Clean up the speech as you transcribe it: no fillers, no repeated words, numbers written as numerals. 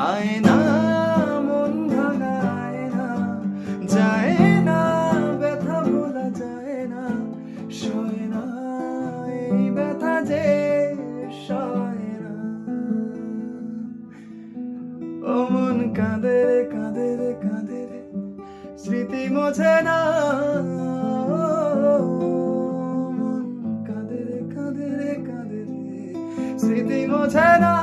আয়না মন ভাঙা আয়না, যায় না ব্যথা ভোলা যায় না, সয় না এই ব্যথা যে সয় না। ও মন কাঁদে রে কাঁদে রে কাঁদে রে, স্মৃতি মোছে না। মন কাঁদে রে কাঁদে রে কাঁদে রে, স্মৃতি মোছে না।